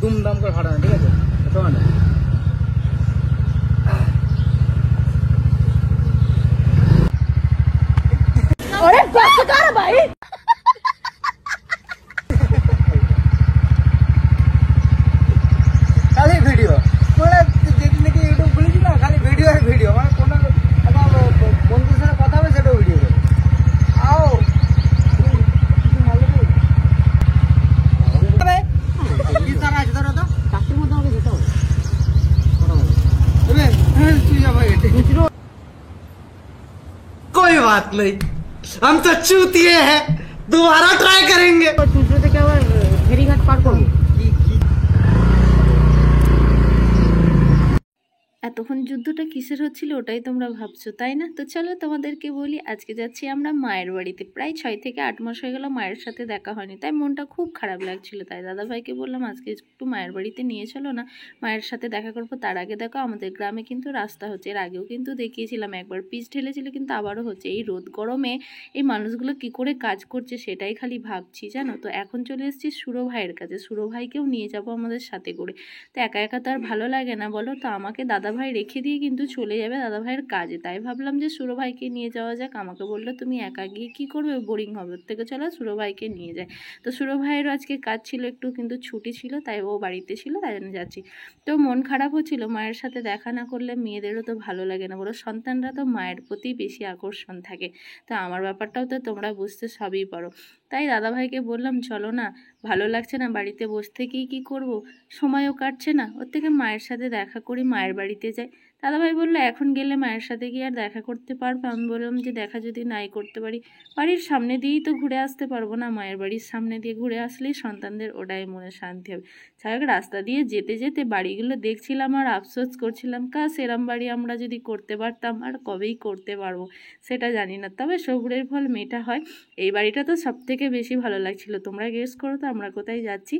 দুমদাম করে ফাটানো, ঠিক আছে? তোমার ভাই খালি ভিডিও মানে যেদিন থেকে ইউটিউব খুলেছি না, খালি ভিডিও আর ভিডিও, মানে কোনো বন্ধুর সাথে কথা হবে সেটাও ভিডিও করে। আও कोई बात नहीं, हम तो चूतिए हैं, दोबारा ट्राई करेंगे। चूतिए থেকে আবার ফেরিঘাট পার করবো। এতক্ষণ যুদ্ধটা কিসের হচ্ছিল ওটাই তোমরা ভাবছো, তাই না? তো চলো তোমাদেরকে বলি, আজকে যাচ্ছি আমরা মায়ের বাড়িতে। প্রায় 6 থেকে 8 মাস হয়ে গেল মায়ের সাথে দেখা হয়নি, তাই মনটা খুব খারাপ লাগছিল। তাই দাদাভাইকে বললাম আজকে একটু মায়ের বাড়িতে নিয়ে চলো না, মায়ের সাথে দেখা করবো। তার আগে দেখো আমাদের গ্রামে কিন্তু রাস্তা হচ্ছে, এর আগেও কিন্তু দেখিয়েছিলাম, একবার পিচ ঢেলেছিল কিন্তু আবারও হচ্ছে। এই রোদ গরমে এই মানুষগুলো কি করে কাজ করছে সেটাই খালি ভাবছি, জানো তো। এখন চলে এসেছি সুরো ভাইয়ের কাছে, সুরো ভাইকেও নিয়ে যাবো আমাদের সাথে করে। তো একা একা তো আর ভালো লাগে না বলো, তো আমাকে দাদাভাই রেখে দিয়ে কিন্তু চলে যাবে দাদাভাইয়ের কাজে। তাই ভাবলাম যে সুরো ভাইকে নিয়ে যাওয়া যাক। আমাকে বললো তুমি একা গিয়ে কি করবে, বোরিং হবে, ওর থেকে চলো সুরো ভাইকে নিয়ে যায়। তো সুরো ভাইয়েরও আজকে কাজ ছিল একটু, কিন্তু ছুটি ছিল, তাই ও বাড়িতে ছিল, তাই জন্য যাচ্ছি। তো মন খারাপ হচ্ছিল, মায়ের সাথে দেখা না করলে মেয়েদেরও তো ভালো লাগে না বলো, সন্তানরা তো মায়ের প্রতি বেশি আকর্ষণ থাকে। তো আমার ব্যাপারটাও তো তোমরা বুঝতে সবই পারো। তাই দাদাভাইকে বললাম চলো না, ভালো লাগছে না বাড়িতে বসে থেকেই, কী করবো, সময়ও কাটছে না, ওর থেকে মায়ের সাথে দেখা করি, মায়ের বাড়িতে যাই। দাদাভাই বললো এখন গেলে মায়ের সাথে গিয়ে আর দেখা করতে পারবো? আমি বললাম যে দেখা যদি নাই করতে পারি, বাড়ির সামনে দিয়েই তো ঘুরে আসতে পারবো না, মায়ের বাড়ির সামনে দিয়ে ঘুরে আসলেই সন্তানদের ওটাই মনে শান্তি হবে। যাই হোক, রাস্তা দিয়ে যেতে যেতে বাড়িগুলো দেখছিলাম আর আফসোস করছিলাম, কাশ এরম বাড়ি আমরা যদি করতে পারতাম, আর কবেই করতে পারবো সেটা জানি না, তবে সবুরের ফল মেটা হয়। এই বাড়িটা তো সব থেকে বেশি ভালো লাগছিল। তোমরা গেস করো তো আমরা কোথায় যাচ্ছি,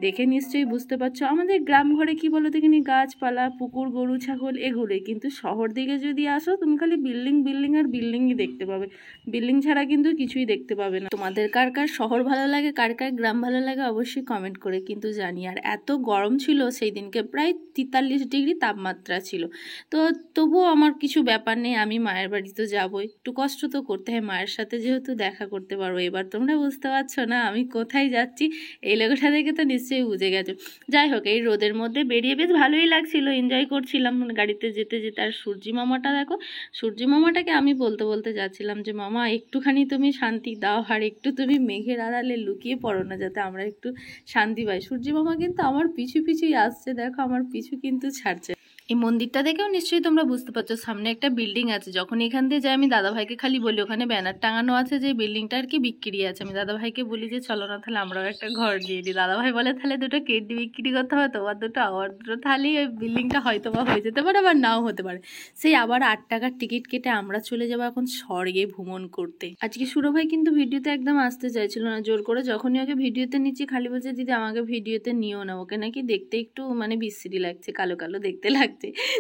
দেখে নিশ্চয়ই বুঝতে পারছো। আমাদের গ্রাম ঘরে কি বলো দেখিনি, গাছপালা, পুকুর, গরু, ছাগল, এগুলোই। কিন্তু শহর দিকে যদি আসো তুমি খালি বিল্ডিং বিল্ডিং আর বিল্ডিংই দেখতে পাবে, বিল্ডিং ছাড়া কিন্তু কিছুই দেখতে পাবে না। তোমাদের কার কার শহর ভালো লাগে, কার কার গ্রাম ভালো লাগে অবশ্যই কমেন্ট করে কিন্তু জানি। আর এত গরম ছিল সেই দিনকে, প্রায় 43 ডিগ্রি তাপমাত্রা ছিল। তো তবুও আমার কিছু ব্যাপার নেই, আমি মায়ের বাড়ি তো যাবো, একটু কষ্ট তো করতে হয়, মায়ের সাথে যেহেতু দেখা করতে পারবো। এবার তোমরা বুঝতে পারছো না আমি কোথায় যাচ্ছি, এই লোকটা দেখে তো নিশ্চয়ই বুঝে গেছো। যাই হোক, এই রোদের মধ্যে বেরিয়ে বেশ ভালোই লাগছিল, এনজয় করছিলাম গাড়িতে যেতে যেতে। আর সূর্যি মামাটা দেখো, সূর্যি মামাটাকে আমি বলতে বলতে যাচ্ছিলাম যে মামা একটুখানি তুমি শান্তি দাও, আর একটু তুমি মেঘের আড়ালে লুকিয়ে পড়ো না, যাতে আমরা একটু শান্তি পাই। সূর্যি মামা কিন্তু আমার পিছু পিছুই আসছে, দেখো আমার পিছু কিন্তু ছাড়ছে। এই মন্দিরটা দেখেও নিশ্চয়ই তোমরা বুঝতে পারছো, সামনে একটা বিল্ডিং আছে। যখন এখান দিয়ে যাই আমি দাদাভাইকে খালি বলি, ওখানে ব্যানার টাঙানো আছে যে বিল্ডিংটা আর কি বিক্রি আছে। আমি দাদাভাইকে বলি যে চলো না তাহলে আমরাও একটা ঘর দিয়ে দিই। দাদাভাই বলে তাহলে দুটো কেডি বিক্রি করতে হবে, তোমার দুটো আমার দুটো, তাহলেই ওই বিল্ডিংটা হয়তো বা হয়ে যেতে পারে, আবার নাও হতে পারে। সেই আবার 8 টাকার টিকিট কেটে আমরা চলে যাবো এখন স্বর্গে ভ্রমণ করতে। আজকে সুরো ভাই কিন্তু ভিডিওতে একদম আসতে চাইছিল না, জোর করে যখনই ওকে ভিডিওতে নিচ্ছি খালি বলছে দিদি আমাকে ভিডিওতে নিও না, ওকে নাকি দেখতে একটু মানে বিশ্রী লাগছে, কালো কালো দেখতে লাগছে।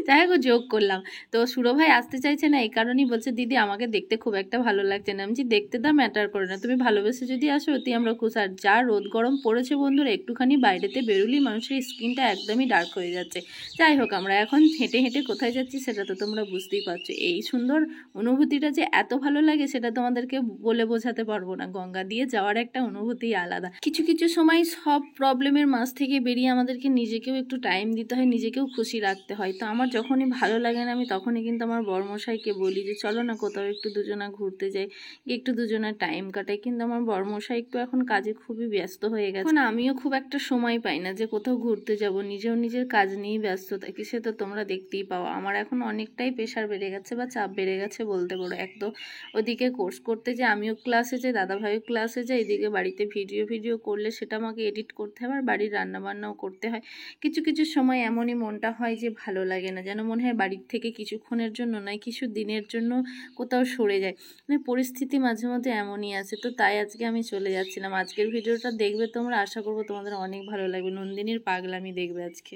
যাই হোক যোগ করলাম। তো সুরো ভাই আসতে চাইছে না, এই কারণেই বলছে দিদি আমাকে দেখতে খুব একটা ভালো লাগছে না। আমি যে দেখতে দাও ম্যাটার করে না, তুমি ভালোবেসে যদি আসো অতি আমরা খুশি। আর যা রোদ গরম পড়েছে বন্ধুরা, একটুখানি বাইরেতে বেরোলেই মানুষের স্কিনটা একদমই ডার্ক হয়ে যাচ্ছে। যাই হোক, আমরা এখন হেঁটে হেঁটে কোথায় যাচ্ছি সেটা তো তোমরা বুঝতেই পারছো। এই সুন্দর অনুভূতিটা যে এত ভালো লাগে সেটা তোমাদেরকে বলে বোঝাতে পারবো না। গঙ্গা দিয়ে যাওয়ার একটা অনুভূতি আলাদা। কিছু কিছু সময় সব প্রবলেমের মাঝ থেকে বেরিয়ে আমাদেরকে নিজেকেও একটু টাইম দিতে হয়, নিজেকেও খুশি রাখতে হয়। তো আমার যখনই ভালো লাগে না আমি তখনই কিন্তু আমার বরমশাইকে বলি যে চলো না কোথাও একটু দুজনা ঘুরতে যাই, একটু দুজনা টাইম কাটাই। কিন্তু আমার বরমশাই একটু এখন কাজে খুবই ব্যস্ত হয়ে গেছে, এখন আমিও খুব একটা সময় পাই না যে কোথাও ঘুরতে যাব, নিজেও নিজের কাজ নিয়েই ব্যস্ত থাকি। সে তো তোমরা দেখতেই পাও, আমার এখন অনেকটাই প্রেশার বেড়ে গেছে বা চাপ বেড়ে গেছে বলতে পারো। এক তো ওদিকে কোর্স করতে যে আমিও ক্লাসে যাই, দাদাভাইও ক্লাসে যাই, এদিকে বাড়িতে ভিডিও করলে সেটা আমাকে এডিট করতে হয়, আর বাড়ির রান্নাবান্নাও করতে হয়। কিছু কিছু সময় এমনই মনটা হয় যে ভালো লাগে না, যেন মনে হয় বাড়ির থেকে কিছুক্ষণের জন্য নয় কিছু দিনের জন্য কোথাও সরে যায়। মানে পরিস্থিতি মাঝে মধ্যে এমনই আছে। তো তাই আজকে আমি চলে যাচ্ছিলাম। আজকের ভিডিওটা দেখবে তোমরা, আশা করবো তোমাদের অনেক ভালো লাগবে। নন্দিনীর পাগলামি দেখবে আজকে।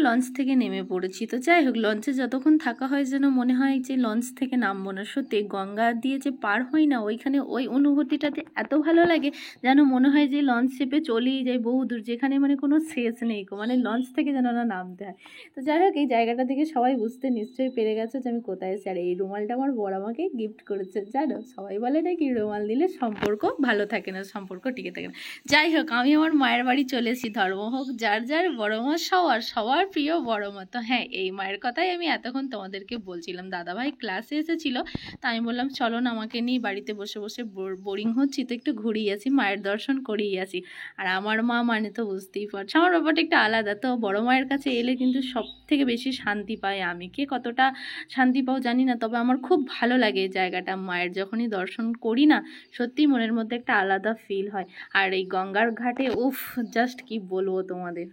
লঞ্চ থেকে নেমে পড়েছি। তো যাই হোক, লঞ্চে যতক্ষণ থাকা হয় যেন মনে হয় যে লঞ্চ থেকে নামবো না। সত্যি গঙ্গা দিয়ে যে পার হয় না, ওইখানে ওই অনুভূতিটাতে এত ভালো লাগে যেন মনে হয় যে লঞ্চ চেপে চলেই যায় বহুদূর, যেখানে মানে কোনো শেষ নেই, মানে লঞ্চ থেকে যেন না নামতে হয়। তো যাই হোক, এই জায়গাটা থেকে সবাই বুঝতে নিশ্চয়ই পেরে গেছে যে আমি কোথায় এসেছি। আর এই রুমালটা আমার বড় আমাকে গিফট করেছে। জানো, সবাই বলে নাকি রুমাল দিলে সম্পর্ক ভালো থাকে না, সম্পর্ক টিকে থাকে না। যাই হোক, আমি আমার মায়ের বাড়ি চলে এসেছি। ধর্ম হোক যার যার, বড় মা সবার প্রিয় বড় মা। তো হ্যাঁ, এই মায়ের কথাই আমি এতক্ষণ তোমাদেরকে বলছিলাম। দাদাভাই ক্লাসে এসেছিল, তা আমি বললাম চলো না, আমাকে নিয়ে বাড়িতে বসে বসে বোরিং হচ্ছি, তো একটু ঘুরিয়ে আসি, মায়ের দর্শন করিয়ে আসি। আর আমার মা মানে তো বুঝতেই পারছো, আমার ব্যাপারটা একটু আলাদা। তো বড় মায়ের কাছে এলে কিন্তু সব থেকে বেশি শান্তি পাই আমি। কে কতটা শান্তি পাও জানি না, তবে আমার খুব ভালো লাগে এই জায়গাটা। মায়ের যখনই দর্শন করি না, সত্যি মনের মধ্যে একটা আলাদা ফিল হয়। আর এই গঙ্গার ঘাটে উফ, জাস্ট কি বলবো তোমাদের।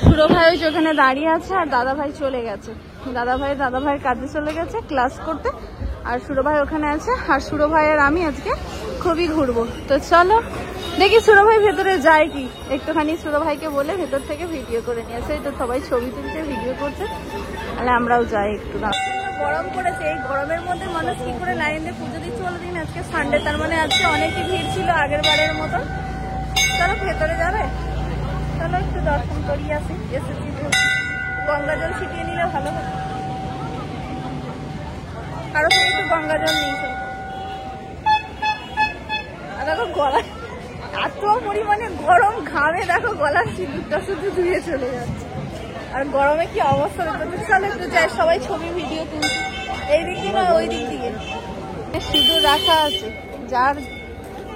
সুরো ভাই ওখানে দাঁড়িয়ে আছে, আর দাদা ভাই চলে গেছে। দাদা ভাইয়ের কাজে চলে গেছে ক্লাস করতে, আর সুরো ভাই ওখানে আছে। আর সুরো ভাই আর আমি আজকে খুবই ঘুরবো। তো চলো দেখি সুরো ভাই ভেতরে যায় কি, একটুখানি সুরো ভাইকে বলে ভেতর থেকে ভিডিও করে নিয়ে আসে। তো সবাই ছবি তুলছে, ভিডিও করছে, তাহলে আমরাও যাই একটু। গরম পড়েছে, এই গরমের মধ্যে মানুষ কি করে লাইন দিয়ে পুজো দিচ্ছে বলে দিন। আজকে সানডে, তার মানে আজকে অনেকই ভিড় ছিল আগের বারের মতন। চলো ভেতরে যাবে, চলো একটু দর্শন করিয়ে আসি। এসেছি গঙ্গা জল ছিটিয়ে নিলে ভালো হবে, কারো সঙ্গে একটু গঙ্গা জল নিয়েছে। আর দেখো গলা এত পরিমাণে গরম, ঘামে দেখো গলার সিঁদুরটা শুধু ধুয়ে চলে যাচ্ছে। আর গরমে কি অবস্থা দেখতে। চলো একটু যাই, সবাই ছবি ভিডিও তুলছি। এই দিক দিয়ে না ওই দিক দিয়ে সিঁদুর রাখা আছে, যার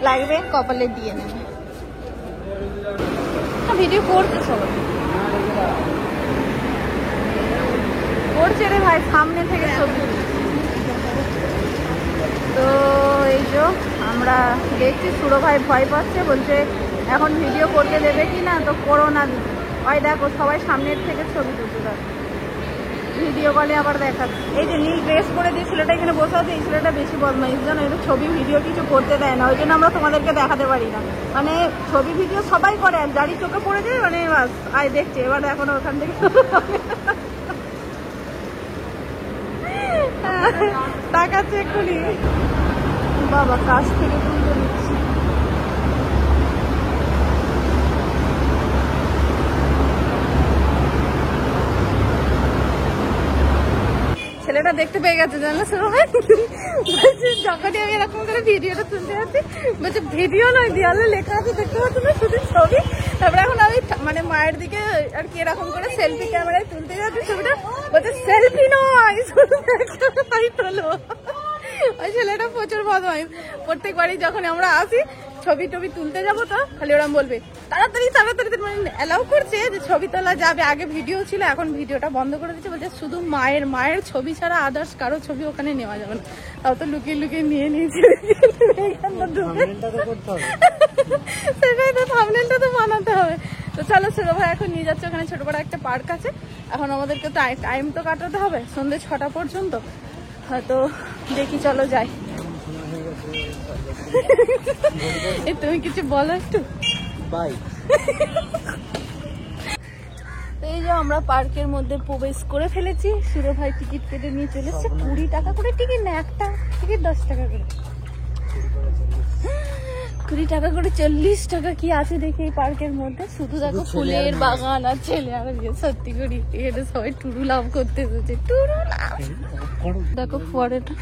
লাগবে কপালে দিয়ে নেবে। ভিডিও করছে সবাই, করছে রে ভাই, সামনে থেকে ছবি। তো এই যে আমরা দেখছি সুরো ভাই ভয় পাচ্ছে, বলছে এখন ভিডিও করতে দেবে কি না, তো করোনা দিবে। ওই দেখো সবাই সামনের থেকে ছবি তুলতে থাকে, ভিডিও কলে আবার দেখাচ্ছে। এই যে নীল ড্রেস করে দিয়ে ছেলেটা এখানে বসে আছে, এই ছেলেটা বেশি বদমাইশ জানো, এটা ছবি ভিডিও কিছু করতে দেয় না, ওই জন্য আমরা তোমাদেরকে দেখাতে পারি না। মানে ছবি ভিডিও সবাই করে, যারই চোখে পড়ে যায় মানে বাস আয় দেখছে। এবার এখন ওখান থেকে তাকাচ্ছে এক্ষুনি, বাবা কাছ থেকে তুলতে নিচ্ছি। ছেলেটা দেখতে পেয়ে গেছে জানো সুরো ভাই, বলছে যখনই আমি এরকম করে ভিডিওটা তুলতে যাচ্ছি, বলছে ভিডিও নয়, দেয়ালে লেখা আছে দেখতে পাচ্ছ না, শুধু ছবি। তারপরে এখন আমি মানে মায়ের দিকে আর কি এরকম করে সেলফি ক্যামেরায় তুলতে যাচ্ছি ছবিটা, বলছে সেলফি নয়, শুধু তোলো। ওই ছেলেটা প্রচুর বদমাইশ। প্রত্যেকবারই যখন আমরা আসি ছবি টবি তুলতে যাবো, তো খালি ওরা বলবে তাড়াতাড়ি মানে অ্যালাউ করছে যে ছবি তোলা যাবে। আগে ভিডিও ছিল, এখন ভিডিওটা বন্ধ করে দিচ্ছে, বলছে শুধু মায়ের ছবি ছাড়া আদার্স কারো ছবি ওখানে নেওয়া যাবে না। তাও তো লুকিয়ে লুকিয়ে নিয়ে নিয়েছে। সেটাই তো, থাম্বনেলটা তো বানাতে হবে। তো চলো সুরো ভাই এখন নিয়ে যাচ্ছে, ওখানে ছোট বড় একটা পার্ক আছে। এখন আমাদেরকে তো টাইম তো কাটাতে হবে সন্ধ্যে 6টা পর্যন্ত। হয়তো দেখি, চলো যাই। তুমি কিছু বলো একটু। এই যে আমরা পার্কের মধ্যে প্রবেশ করে ফেলেছি। সুরো ভাই টিকিট কেটে নিয়ে চলে এসছে। 20 টাকা করে টিকিট, না একটা টিকিট 10 টাকা করে, 20 টাকা করে 40 টাকা কি আছে দেখি এই পার্কের মধ্যে। শুধু দেখো ফুলের বাগান আর ছেলে আর সত্যি করি এটা সবাই টুরু লাভ করতে এসেছে, টুরু লাভ। দেখো ফোয়ারাটা।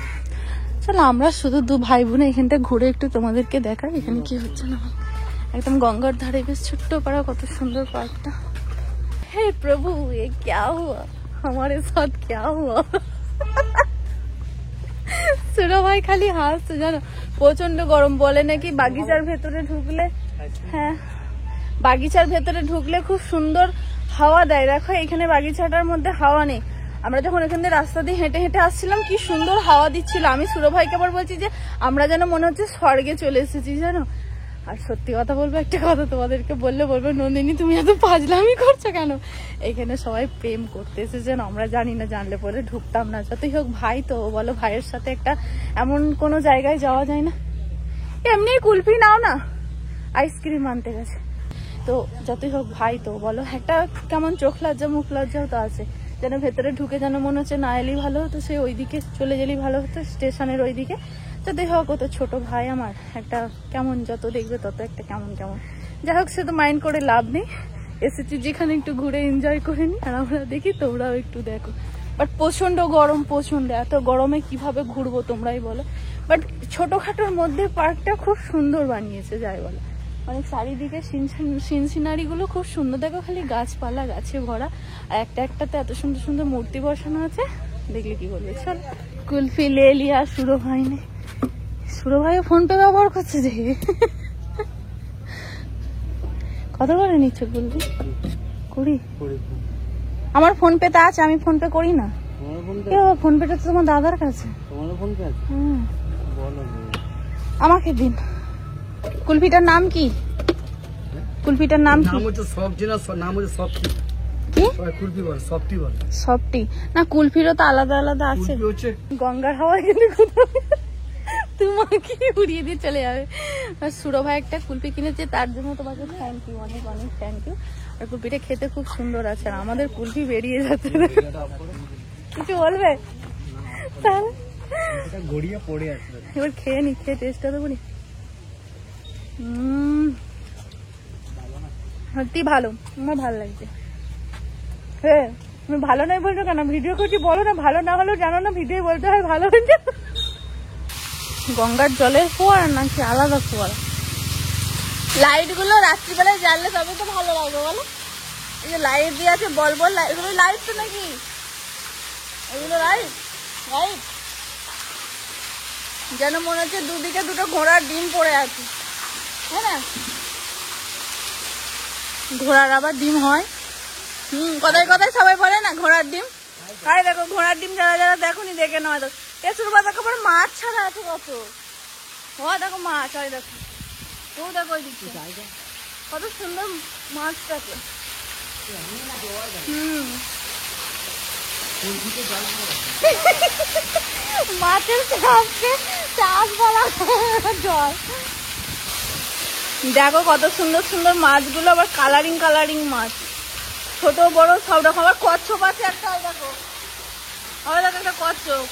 চলো আমরা শুধু 2 ভাই বোন এখানটা ঘুরে একটু তোমাদেরকে দেখাই এখানে কি হচ্ছে না। একদম গঙ্গার ধারে, বেশ ছোট্ট পাড়া, কত সুন্দর পার্কটা। হে প্রভু, এ ক্যা হুয়া, हमारे साथ क्या हुआ। সুরো ভাই খালি হাসছে জানো, প্রচন্ড গরম। বলে নাকি বাগিচার ভেতরে ঢুকলে, হ্যাঁ বাগিচার ভেতরে ঢুকলে খুব সুন্দর হাওয়া দেয়। দেখো এখানে বাগিচাটার মধ্যে হাওয়া নেই। আমরা যখন এখান থেকে রাস্তা দিয়ে হেঁটে হেঁটে আসছিলাম, কি সুন্দর হাওয়া দিচ্ছিল। আমি সুরো ভাইকে আবার বলছি যে আমরা যেন মনে হচ্ছে স্বর্গে চলে এসেছি জানো। আর সত্যি কথা বলবো, একটা কথা তোমাদেরকে বললে বলবো নন্দিনী তুমি এত ফাজলামি করছো কেন। এখানে সবাই প্রেম করতে এসেছেন, আমরা জানি না, জানলে পরে ঢুকতাম না। যতই হোক ভাই তো, বলো ভাইয়ের সাথে একটা এমন কোনো জায়গায় যাওয়া যায় না। এমনি কুলফি নাও না, আইসক্রিম আনতে গেছে। তো যতই হোক ভাই তো বলো, একটা কেমন চোখ লজ্জা মুখ লজ্জাও তো আছে, যেন ভেতরে ঢুকে যেন মনে হচ্ছে না এলেই ভালো হতো, সে ওইদিকে চলে গেলেই ভালো হতো, স্টেশনের ওইদিকে। যতই হোক ও তো ছোট ভাই আমার, একটা কেমন যত দেখবে তত একটা কেমন কেমন। যাই হোক সে তো মাইন্ড করে লাভ নেই, এসেছি যেখানে একটু ঘুরে এনজয় করে নি, আর আমরা দেখি তোমরাও একটু দেখো। বাট প্রচন্ড গরম, প্রচন্ড, এত গরমে কিভাবে ঘুরবো তোমরাই বলো। বাট ছোটখাটোর মধ্যে পার্কটা খুব সুন্দর বানিয়েছে যাই বলো, মানে চারিদিকে সিন সিনারি গুলো খুব সুন্দর, দেখো খালি গাছপালা গাছে ভরা, আর একটা একটাতে এত সুন্দর সুন্দর মূর্তি বসানো আছে, দেখলে কি বলবে। চল কুলফি লে লিয়া, সুরো ভাই নেই, সুরো ভাইও ফোন পে ব্যবহার করছে যে। কত করে নিচ্ছ কুলফি? 20। আমার ফোন পে তে আছে, আমি ফোন পে করি না। ফোন পেটা তো তোমার দাদার কাছে। আমাকে দিন। কুলফিটার নাম কি? কুলফিটার নাম কি? সফটি না, কুলফিরও তো আলাদা আলাদা আছে। গঙ্গার হাওয়া গেলে তোমাকে উড়িয়ে দিয়ে চলে যাবে। সুরো ভাই একটা কুলফি কিনেছে, তার জন্য তোমাকে থ্যাংক ইউ, অনেক অনেক থ্যাংক ইউ। আর কুলফিটা খেতে খুব সুন্দর আছে, আর আমাদের কুলফি বেরিয়ে যাচ্ছে। কিছু বলবে? তাহলে এবার খেয়ে নি, খেয়ে টেস্টটা তো করি। সত্যি ভালো, আমার ভালো লাগছে। হ্যাঁ তুমি ভালো নয় বলছো কেন? ভিডিও করছি বলো না, ভালো না হলেও জানো না ভিডিও বলতে হয় ভালো হয়েছে। গঙ্গার জলের ফোয়ারা নাকি আলাদা ফোয়ারা? লাইট গুলো রাত্রিবেলায় জ্বাললে তবে তো ভালো লাগবে বলো। এই যে লাইট দিয়ে আছে বল বল, এগুলো লাইট তো নাকি? এগুলো লাইট লাইট যেন মনে হচ্ছে দুদিকে দুটো ঘোড়ার ডিম পড়ে আছে, হ্যাঁ না? ঘোড়ার আবার ডিম হয়। কথায় কথায় সবাই বলে না ঘোড়ার ডিম। আরে দেখো ঘোড়ার ডিম যারা যারা দেখোনি দেখে নেওয়া। দেখো এসুর বা দেখো মাছ ছাড়া আছে কত। ও দেখো মাছ, আরে দেখো ও দেখো ওই দিকে কত সুন্দর মাছটাকে। মাছের চাষ বলা জল। দেখো কত সুন্দর সুন্দর মাছগুলো, আবার কালারিং কালারিং মাছ, ছোট বড় সব রকম। আবার কচ্ছপ আছে একটা, দেখো আবার দেখো একটা কচ্ছপ।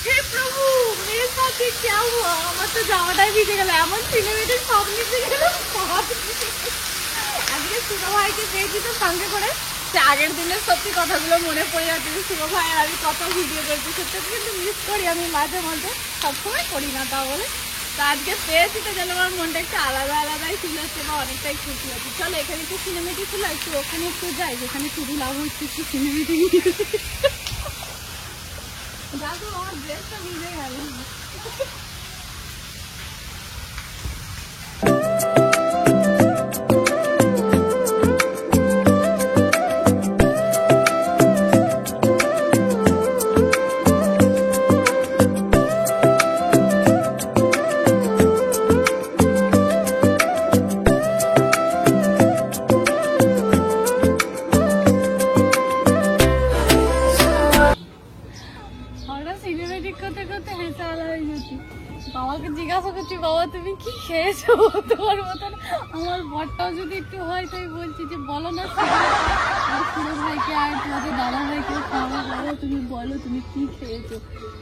হে প্রভু মেরে সাথে क्या हुआ? আমার তো জামাটাই ভিজে গেল, এমন সিনেমেটিক সব নিচে গেল। আজকে সুরো ভাইকে পেয়েছি তো সঙ্গে করে, সে আগের দিনের সত্যি কথাগুলো মনে পড়ে যাচ্ছে। সুরো ভাই আর আমি কত ভিডিও করছি, সত্যি কিন্তু মিস করি আমি মাঝে মাঝে, সবসময় করি না তা বলে। তো আজকে পেয়েছি তো যেন আমার মনটা একটু আলাদা আলাদাই ফিল হচ্ছে, বা অনেকটাই খুশি হচ্ছে। চলো এখানে একটু সিনেমেটিক ছিল, একটু ওখানে একটু যাই যেখানে শুধু লাভ হচ্ছে একটু সিনেমেটিক। দেখো আমার ড্রেসটা ভিজে গেল। বাবাকে জিজ্ঞাসা করছি, বাবা তুমি কি খেয়েছো? তোমার মতন আমার বরটাও যদি একটু হয় তাই বলছি যে বলো না সুরো ভাইকে আর তোমাদের দাদা ভাইকে খাওয়া বলো, তুমি বলো তুমি কি খেয়েছো।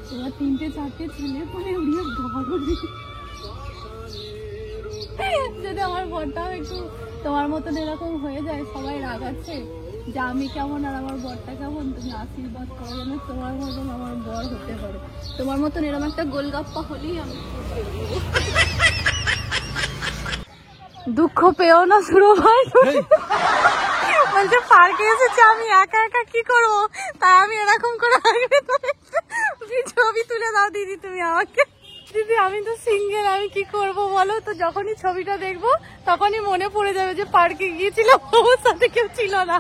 তোমার 3-4টে ছেলে পরে উড়িয়ে ধরো। যদি আমার বরটাও একটু তোমার মতন এরকম হয়ে যায়, সবাই রাগাচ্ছে যে আমি কেমন আর আমার বরটা কেমন, তুমি আশীর্বাদ করো যেন তোমার মতন আমার বর হতে পারে। তোমার মতন এরকম একটা গোলগাপ্পা হলেই আমি দুঃখ পেও না সুরো ভাই। বলছে পার্কে এসেছে আমি একা একা কি করবো, তাই আমি এরকম করে ছবি তুলে দাও দিদি তুমি আমাকে। দিদি আমি তো সিঙ্গেল, আমি কি করব বলো? তো যখনই ছবিটা দেখবো তখনই মনে পড়ে যাবে যে পার্কে গিয়েছিলাম, ওর সাথে কেউ ছিল না,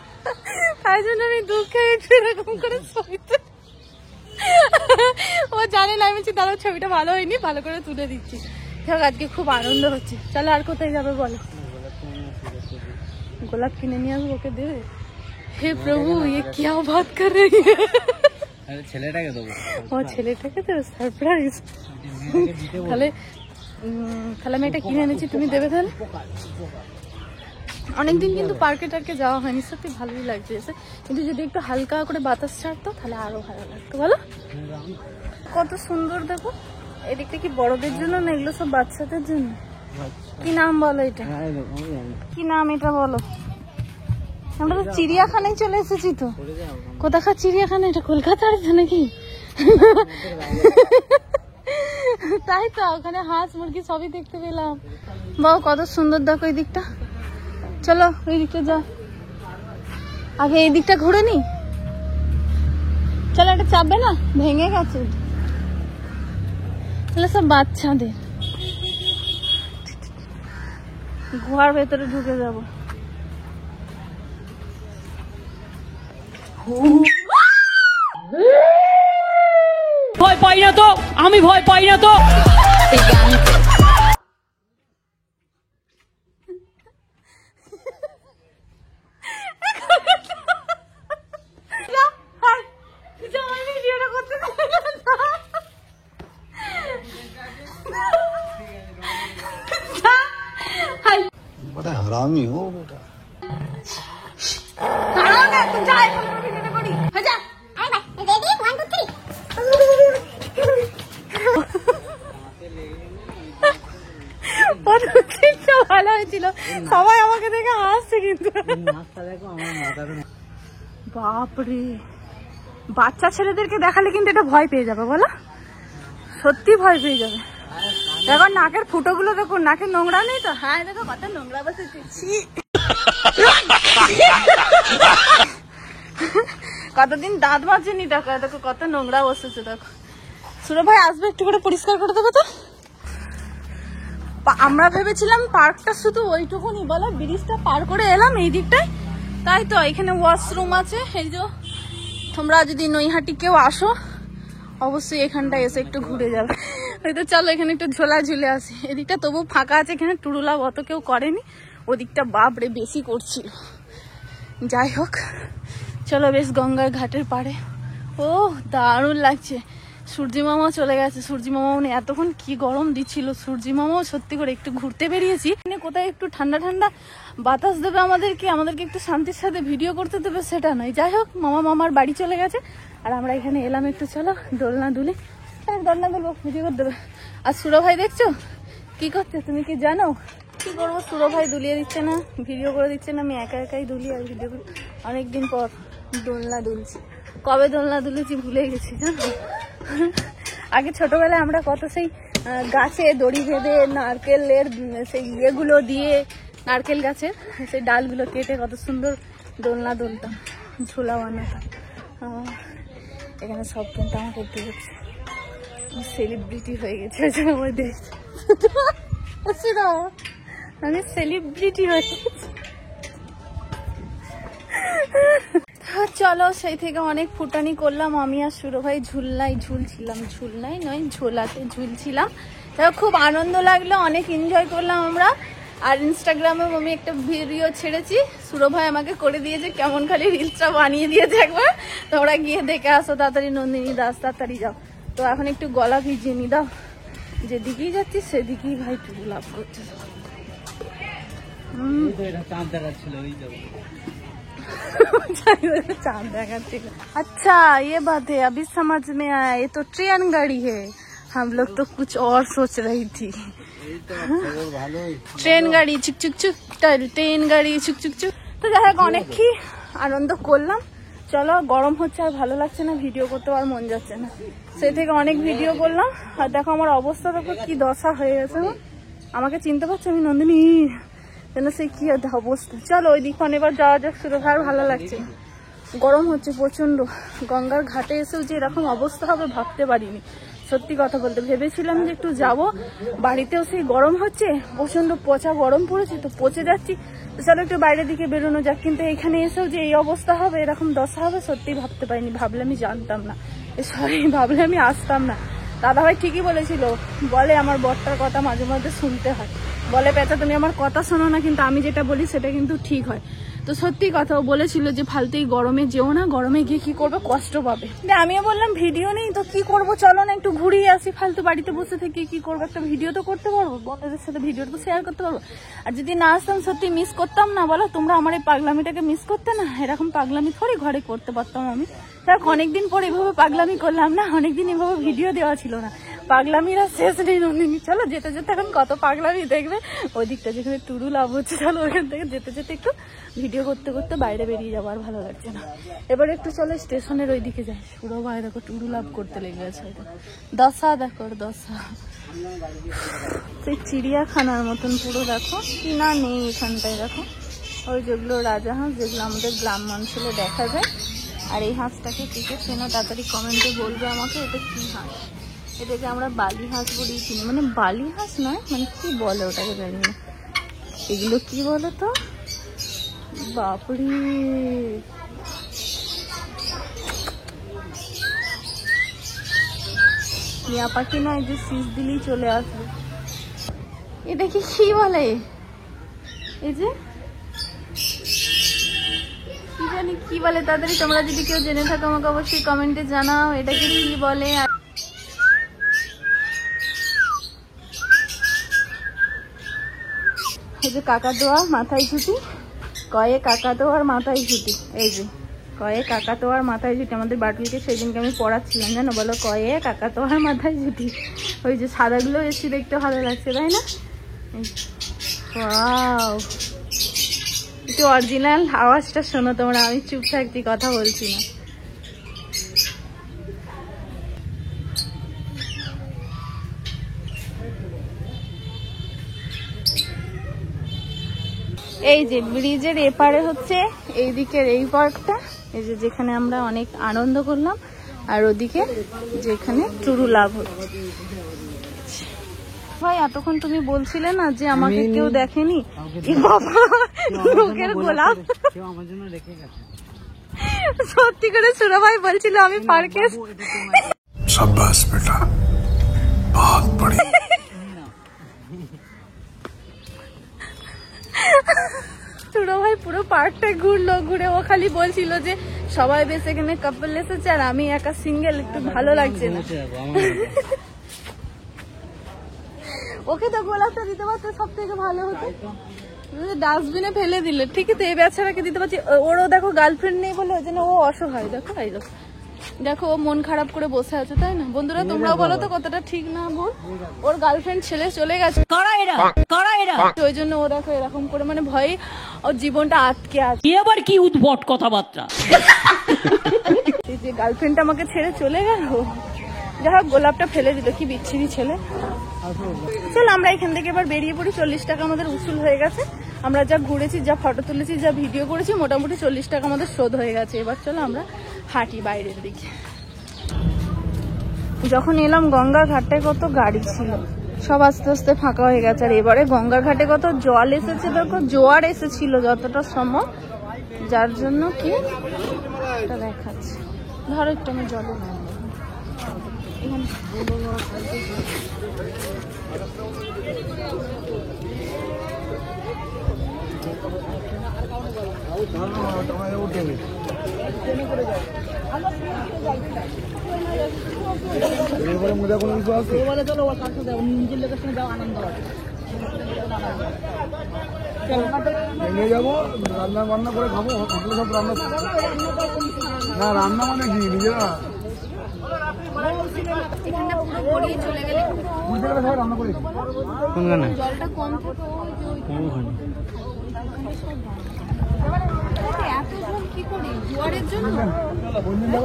তাই জন্য আমি দুঃখে একটু এরকম করে ছবিতে। ও জানে না আমি দাদা ছবিটা ভালো হয়নি, ভালো করে তুলে দিচ্ছি। আজকে খুব আনন্দ হচ্ছে। চলো আর কোথায় যাবে বলো? গোলাপ কিনে নিয়ে আসবো, ওকে দেবে। হে প্রভু ये क्या बात कर रही है? ছেলেটাকে দেবো। ও ছেলেটাকে তো সারপ্রাইজ। তাহলে তাহলে আমি এটা কিনে এনেছি, তুমি দেবে তাহলে? অনেকদিন কিন্তু পার্কে টার্কে যাওয়া হয়নি, সত্যি ভালোই লাগছে এসে, কিন্তু যদি একটু হালকা করে বাতাস ছাড়তো তাহলে আরো ভালো লাগতো। বলো কত সুন্দর, দেখো এদিকটা কি বড়দের জন্য না, এগুলো সব বাচ্চাদের জন্য। কি নাম বলো এটা, কি নাম এটা বলো? আমরা তো চিড়িয়াখানায় চলে এসেছি তো। কোথাকার চিড়িয়াখানা এটা, কলকাতার নাকি? তাই তো, ওখানে হাঁস মুরগি সবই দেখতে পেলাম। বাহ কত সুন্দর, দেখো এই দিকটা। চলো এই দিকটা যা, আগে এই দিকটা ঘুরে নি। চলো, এটা চাপবে না, ভেঙে গেছে। তাহলে সব বাচ্চাদের, গুহার ভেতরে ঢুকে যাবো। ভয় পাই না তো, আমি ভয় পাই না তো। बड़ा हरामी हो बेटा। ভালো হয়েছিল, সবাই আমাকে দেখে হাসছে কিন্তু। বাপরে, বাচ্চা ছেলেদেরকে দেখালে কিন্তু এটা ভয় পেয়ে যাবে, বলো সত্যি ভয় পেয়ে যাবে। দেখো নাকের ফুটোগুলো, দেখো নাকের নোংরা নেই তো? হ্যাঁ দেখো কত নোংরা বসেছি। কতদিন দাঁত মাজেনি, দেখো দেখো কত নোংরা বসেছে। দেখো সুরো ভাই আসবে, একটু করে পরিষ্কার করে দেবো তো। আমরা ভেবেছিলাম পার্কটা শুধু ওইটুকুনি, বলো ব্রিজটা পার করে এলাম এই দিকটায়, তাই তো এখানে ওয়াশরুম আছে। এই যে তোমরা যদি নৈহাটি কেউ আসো অবশ্যই এখানটা এসে একটু ঘুরে যাবে। হয়তো চলো এখানে একটু ঝোলা ঝুলে আসি। এদিকটা তবু ফাঁকা আছে, এখানে টুরুলাভ অত কেউ করেনি, ওদিকটা বাপরে বেশি করছিল। যাই হোক চলো, বেশ গঙ্গার ঘাটের পাড়ে। ও দারুণ লাগছে। সূর্যি মামাও চলে গেছে, সূর্যি মামাও নেই। এতক্ষণ কি গরম দিচ্ছিল, সূর্যি মামাও সত্যি করে একটু ঘুরতে বেরিয়েছি। কোথায় একটু ঠান্ডা ঠান্ডা বাতাস দেবে আমাদেরকে একটু শান্তির সাথে ভিডিও করতে দেবে, সেটা নয়। যাই হোক মামার বাড়ি চলে গেছে, আর আমরা এখানে এলাম একটু। চলো দোলনা দুলে, দোলনা দুলবো, ভিডিও করতে দেবে। আর সুরো ভাই দেখছো কি করছে, তুমি কি জানো? কি করবো, সুরো ভাই দুলিয়ে দিচ্ছে না, ভিডিও করে দিচ্ছে না, আমি একা একাই দুলি আর ভিডিও করি। অনেকদিন পর দোলনা দুলছি, কবে দোলনা দুলেছি ভুলে গেছি জানো। আগে ছোটবেলায় আমরা কত সেই গাছে দড়ি বেঁধে নারকেলের সেই ইয়েগুলো দিয়ে, নারকেল গাছের সেই ডালগুলো কেটে কত সুন্দর দোলনা দুলতাম, ঝোলা বানাতাম। এখানে সব কিন্তু আমাকে দেখছে, সেলিব্রিটি হয়ে গেছে আমি সেলিব্রিটি হয়ে গেছি। চলো সেই থেকে অনেক ফুটানি করলাম আমি আর সুরো ভাই, ঝুলনায় নয় ঝোলাতে ঝুলছিলাম। খুব আনন্দ লাগলো, অনেক এনজয় করলাম আমরা। আর ইনস্টাগ্রামে আমি একটা ভিডিও ছেড়েছি, সুরো ভাই আমাকে করে দিয়েছে, কেমন খালি রিলসটা বানিয়ে দিয়েছে একবার, তোমরা গিয়ে দেখে আসো তাড়াতাড়ি। নন্দিনী দাস তাড়াতাড়ি যাও। তো এখন একটু গলা ভিজিয়ে নি দাও, যেদিকেই যাচ্ছি সেদিকেই ভাই টুকু লাভ করছে। चांद देखाচ্ছিল। अच्छा ये बात है, अभी समझ में आया, ये तो ट्रेन गाड़ी है, हम लोग तो कुछ और सोच रही थी। ট্রেন গাড়ি চুক চুক চুক, ট্রেন গাড়ি চুক চুক চুক। তো যাই হোক অনেকই আনন্দ করলাম। চলো গরম হচ্ছে আর ভালো লাগছে না, ভিডিও করতে আর মন যাচ্ছে না, সেই থেকে অনেক ভিডিও করলাম। আর দেখো আমার অবস্থা দেখো কি দশা হয়ে গেছে। আমাকে চিনতে পারছো, আমি নন্দিনী, যেন সেই কি অবস্থা। চলো ওই দিক এবার যাওয়া যাক, শুরু হয়। ভালো লাগছে, গরম হচ্ছে প্রচন্ড। গঙ্গার ঘাটে এসেও যে এরকম অবস্থা হবে ভাবতে পারিনি, সত্যি কথা বলতে। ভেবেছিলাম যে একটু যাব, বাড়িতেও সেই গরম হচ্ছে, প্রচন্ড পচা গরম পড়েছে, তো পচে যাচ্ছি। চলো একটু বাইরের দিকে বেরোনো যাক। কিন্তু এখানে এসেও যে এই অবস্থা হবে, এরকম দশা হবে, সত্যি ভাবতে পারিনি। ভাবলে আমি জানতাম না, সরি ভাবলে আমি আসতাম না। দাদাভাই ঠিকই বলেছিল, বলে আমার বরটার কথা মাঝে মাঝে শুনতে হয়, বলে পেঁচা তুমি আমার কথা শোনো না, কিন্তু আমি যেটা বলি সেটা কিন্তু ঠিক হয়। তো সত্যি কথা, ও বলেছিল যে ফালতুই গরমে যেও না, গরমে গিয়ে কি করবে, কষ্ট পাবে। আমিও বললাম ভিডিও নেই তো কি করব, চলো না একটু ঘুরিয়ে আসি, ফালতু বাড়িতে বসে থেকে কি করবো, একটা ভিডিও তো করতে পারবো, বন্ধুদের সাথে ভিডিও তো শেয়ার করতে পারবো। আর যদি না আসতাম সত্যি মিস করতাম না বলো, তোমরা আমার এই পাগলামিটাকে মিস করতে না? এরকম পাগলামি থোড়ি ঘরে করতে পারতাম আমি। দেখ অনেকদিন পর এভাবে পাগলামি করলাম না, অনেকদিন এভাবে ভিডিও দেওয়া ছিল না, পাগলামিরা শেষ নেই নন্দিনী। চলো যেতে যেতে এখন কত পাগলামি দেখবে, ওই দিকটা যেখানে টুরু লাভ হচ্ছে, চলো ওখান থেকে যেতে যেতে একটু ভিডিও করতে করতে বাইরে বেরিয়ে যাবো, আর ভালো লাগছে না। এবার একটু চলো স্টেশনের ওই দিকে যাই। পুরো ভাই দেখো টুরু লাভ করতে লেগে গেছে, দশা দেখো দশা, সেই চিড়িয়াখানার মতন পুরো দেখো, কি না নেই এখানটায় দেখো, ওই যেগুলো রাজাহাঁস যেগুলো আমাদের গ্রাম অঞ্চলে দেখা যায়। আর এই হাঁসটাকে কে কে চেনো তাড়াতাড়ি কমেন্টে বলবে আমাকে, এটা কি হাঁস? এটাকে আমরা বালি হাঁস বলেই চিনি, মানে বালি হাঁস নয়, মানে কি বলে ওটাকে জানি না, এগুলো কি বলে তো, বাপরে টিয়া পাখি নয় যে শীষ দিলেই চলে আসবে। এটাকে কি বলে? এই যে কি জানি কি বলে, তাড়াতাড়ি তোমরা যদি কেউ জেনে থাকো আমাকে অবশ্যই কমেন্টে জানাও এটাকে কি বলে। এই যে কাকাতোয়া মাথায় ছুটি, কয়ে কাকাতোয়ার মাথায় ছুটি, এই যে কয়ে কাকাতোয়ার মাথায় ছুটি। আমাদের বাটুলকে সেদিনকে আমি পড়াচ্ছিলাম জানো, বলো কয়ে কাকাতোয়ার মাথায় ছুটি। ওই যে সাদাগুলো এসে দেখতে ভালো লাগছে তাই না? ওয়াও, একটু অরিজিনাল আওয়াজটা শোনো তোমরা, আমি চুপ থাকছি কথা বলছি না। এই যে ব্রিজের এপারে হচ্ছে এই দিকের এই পার্কটা, এই যে যেখানে আমরা অনেক আনন্দ করলাম, আর ওদিকে যেখানে টুরু লাভ হচ্ছে। ভাই এতক্ষণ তুমি বলছিলে না যে আমাকে কেউ দেখেনি, লোকের গোলাপ সত্যি করে সুরা ভাই বলছিল আমি পার্কে, शाबाश बेटा बहुत बढ़िया। সুরা ভাই পুরো পার্কটা ঘুরলো, ঘুরে ও খালি বলছিল যে সবাই বেশ এখানে কাপল এসেছে আর আমি একা সিঙ্গেল, একটু ভালো লাগছে না। ওকে তো গোলাপটা দিতে পারতে সব থেকে ভালো হতো, ডাস্টবিনে ফেলে দিলে ঠিকই তো, এই বেচারাকে দিতে পারছি। ওরও দেখো গার্লফ্রেন্ড নেই বলে ওই জন্য ও অসহায়, দেখো আইলো দেখো ও মন খারাপ করে বসে আছে তাই না? বন্ধুরা তোমরাও বলো তো কতটা ঠিক না বল, ওর গার্লফ্রেন্ড ছেলে চলে গেছে, ওই জন্য ও দেখো এরকম করে, মানে ভয়ে ওর জীবনটা আটকে আছে। এবার কি উদ্ভট কথাবার্তা, এই যে গার্লফ্রেন্ডটা আমাকে ছেড়ে চলে গেল, যাই হোক গোলাপটা ফেলে দিল, কি বিচ্ছিরি ছেলে। চল আমরা এখান থেকে এবার বেরিয়ে পড়ি, 40 টাকা আমাদের উসুল হয়ে গেছে, আমরা যা ঘুরেছি, যা ফটো তুলেছি, যা ভিডিও করেছি, মোটামুটি 40 টাকা আমাদের শোধ হয়ে গেছে। এবার চলো আমরা হাঁটি বাইরের দিকে। যখন এলাম গঙ্গা ঘাটে কত গাড়ি ছিল, সব আস্তে আস্তে ফাঁকা হয়ে গেছে। আর এবারে গঙ্গা ঘাটে কত জল এসেছে দেখো, জোয়ার এসেছিল যতটা সম্ভব, যার জন্য কি এটা দেখাচ্ছে। ধরো একটু আমি জলে নামবো এখানে। যাবো রান্না বান্না করে খাবো, হোটেলে সব রান্না না, রান্না মানে কি নিজেরা রান্না করেছি। জলটা কম থাকে এত জল কি করি, জোয়ারের জন্য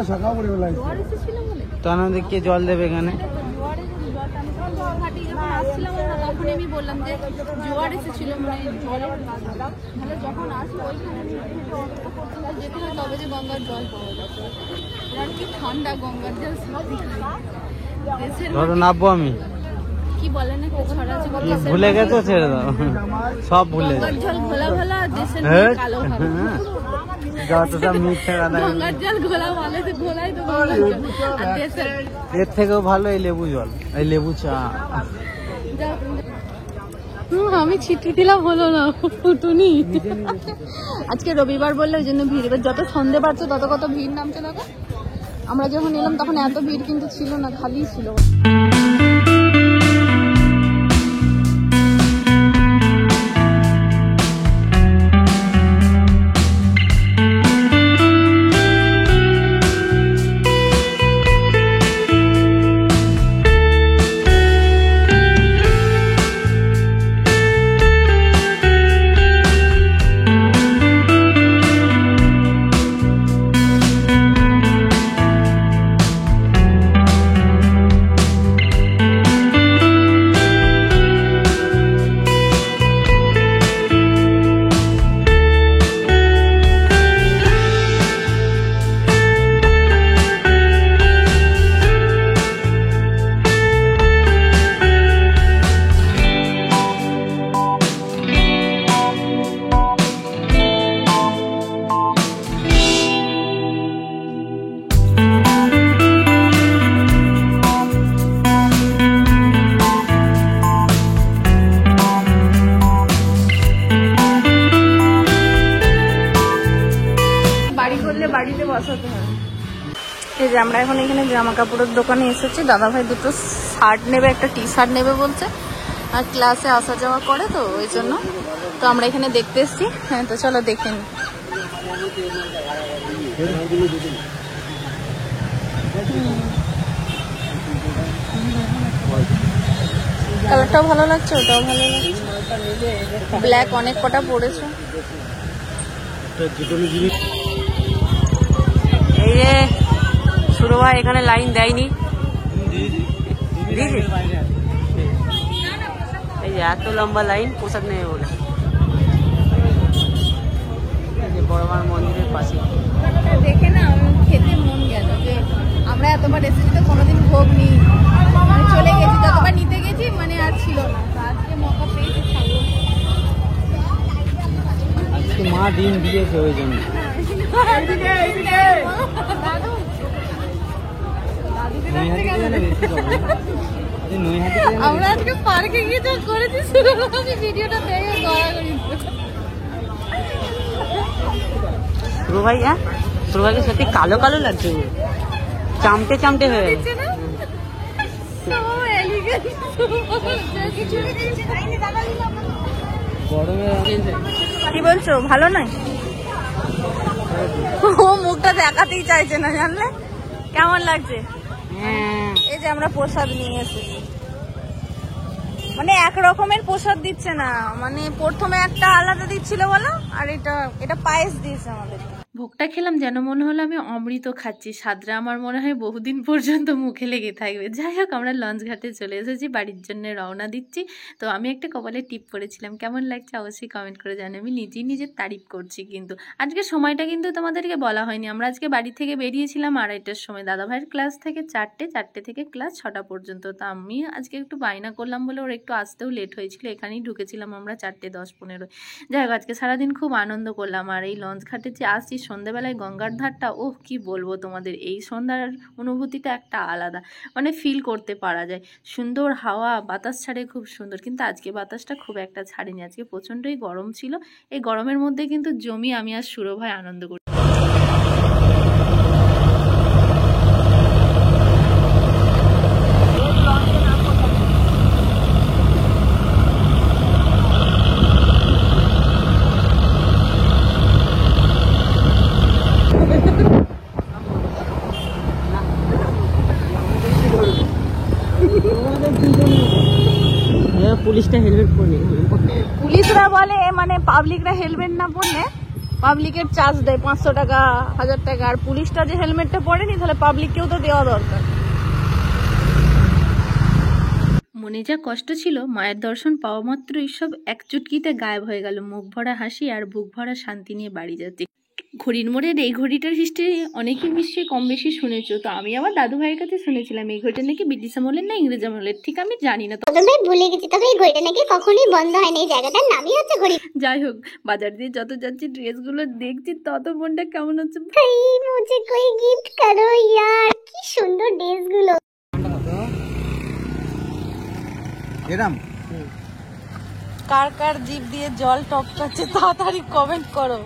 শাখা পড়ে জোয়ার এসেছিল বলে তা আমাদের কে জল দেবে এখানে? তখন আমি বললাম যে জোয়ার এসেছিল, মানে জলের তাহলে যখন আসি ওইখানে যেতে হয় তবে যে গঙ্গার জল পাওয়া যাচ্ছে। আর কি ঠান্ডা গঙ্গার জল, দেশের ধরো নামবো আমি, কি বলে না ছড়া আছে, ভুলে গেছো ছেড়ে দাও, সব ভুলে গঙ্গার জল ঘোলা ঘোলা, দেশের কালো ভাব, যতটা মিথ্যে কথা, গঙ্গার জল ঘোলা ভালো, ঘোলাই তো গঙ্গার জল, আর দেশের এর থেকেও ভালো এই লেবু জল, এই লেবু চা। আমি ছিটে দিলাম, হলো না ফুটুনি। আজকে রবিবার বললে ওই জন্য ভিড়, এবার যত সন্ধে বাড়ছে তত কত ভিড় নামছে। দেখো আমরা যখন এলাম তখন এত ভিড় কিন্তু ছিল না, খালি ছিল। বাড়িতে বসাতে হবে। এই যে আমরা এখন এখানে জামা কাপড়ের দোকানে এসেছি, দাদা ভাই দুটো শার্ট নেবে, একটা টি শার্ট নেবে বলছে, আর ক্লাসে আসা যাওয়া করে তো ওই জন্য। তো আমরা এখানে দেখতে এসেছি। হ্যাঁ তো চলো দেখে নি। কালারটাও ভালো লাগছে, ওটাও ভালো লাগছে, ব্ল্যাক অনেক কটা পড়েছে। এই যে শুরু হয়, এখানে লাইন দেয়নি, এই যে এত লম্বা লাইন, পোশাক নেই বলে। বড় মার মন্দিরের পাশে দেখে না খেতে মন গেল যে আমরা এতবার এসেছি তো কোনোদিন ভোগ নিই, চলে গেছি যতবার নিতে গেছি মানে আর ছিল না। আজকে মৌকা পেয়েছি খাবো। আজকে মা ডিম দিয়েছে ওই জন্য। আমরা আজকে পার্কে গিয়ে যা করেছি আমি ভিডিওটা দেখে গড়াগড়ি। শুরু ভাই, হ্যাঁ শুরু ভাইকে সত্যি কালো কালো লাগছে, চামটে চামটে হয়ে গেছে। কি বলছো, ভালো নয়? ও মুখটা দেখাতেই চাইছে না, জানলে কেমন লাগছে? এই যে আমরা প্রসাদ নিয়ে এসেছি, মানে এক রকমের প্রসাদ দিচ্ছে না, মানে প্রথমে একটা আলাদা দিচ্ছিল বলো, আর এটা পায়েস দিয়েছে আমাদের। ভোগটা খেলাম যেন মনে হলো আমি অমৃত খাচ্ছি, স্বাদটা আমার মনে হয় বহুদিন পর্যন্ত মুখে লেগে থাকবে। যাই হোক আমরা লঞ্চ ঘাটে চলে এসেছি, বাড়ির জন্য রওনা দিচ্ছি। তো আমি একটা কপালে টিপ পরেছিলাম, কেমন লাগছে অবশ্যই কমেন্ট করে জানি। আমি নিজেই নিজের তারিফ করছি। কিন্তু আজকে সময়টা কিন্তু তোমাদেরকে বলা হয়নি, আমরা আজকে বাড়ি থেকে বেরিয়েছিলাম 2:30টার সময়। দাদাভাইয়ের ক্লাস থেকে 4টে থেকে ক্লাস 6টা পর্যন্ত। তো আমি আজকে একটু বায়না করলাম বলে ওর একটু আসতেও লেট হয়েছিল, এখানেই ঢুকেছিলাম আমরা 4:10-15। যাই হোক আজকে সারাদিন খুব আনন্দ করলাম। আর এই লঞ্চ ঘাটে যে আসছি সন্ধ্যাবেলায় গঙ্গার ধারটা, ওহ কি বলবো তোমাদের, এই সন্ধ্যার অনুভূতিটা একটা আলাদা, মানে ফিল করতে পারা যায়। সুন্দর হাওয়া, বাতাস ছাড়ে খুব সুন্দর। কিন্তু আজকে বাতাসটা খুব একটা ছাড়েনি, আজকে প্রচণ্ডই গরম ছিল। এই গরমের মধ্যে কিন্তু জমি আমি আর সুরভ ভাই আনন্দ করি। পুলিশটা হেলমেট পরে, পুলিশরা বলে মানে পাবলিকরা হেলমেট না পরলে পাবলিকের চার্জ দেয় 500 টাকা 1000 টাকা, আর পুলিশটা যে হেলমেটটা পরেনি তাহলে পাবলিককেও তো দেওয়া দরকার। মনে যা কষ্ট ছিল, মায়ের দর্শন পাওয়া মাত্রই সব এক চুটকিতে গায়েব হয়ে গেল। মুখ ভরা হাসি আর বুক ভরা শান্তি নিয়ে বাড়ি যাচ্ছি। ঘড়ির মোড়ের এই ঘড়িটার হিস্ট্রি অনেকেই নিশ্চয়ই কম বেশি শুনেছো। তো আমি আমার দাদু ভাইয়ের কাছে শুনেছিলাম এই ঘড়িটা নাকি ব্রিটিশ আমলের না ইংরেজ আমলের, ঠিক আমি জানি না, তবে ভুলে গেছি। তবে এই ঘড়িটা নাকি কখনোই বন্ধ হয় না, এই জায়গাটার নামই হচ্ছে ঘড়ি। যাই হোক বাজার দিয়ে যত যাচ্ছি ড্রেসগুলো দেখছি তত মনটা কেমন হচ্ছে। ভাই মুঝে কোই গিফট করো यार, কি সুন্দর ড্রেসগুলো। এরম কার কার জিভ দিয়ে জল টপকাচ্ছে তাড়াতাড়ি কমেন্ট করো।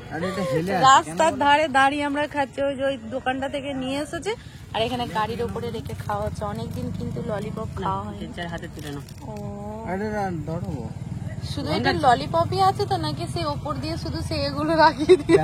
রাস্তার ধারে দাঁড়িয়ে আমরা খাচ্ছি, ওই যে ওই দোকানটা থেকে নিয়ে এসেছে আর এখানে গাড়ির উপরে রেখে খাওয়া হচ্ছে। অনেকদিন কিন্তু ললিপপ খাওয়া হয়নি। হাতে তুলে নাও। ও আরে ধরো শুধু এটা ললিপপই আছে তো নাকি সে ওপর দিয়ে শুধু সে এগুলো রাখিয়ে দিয়ে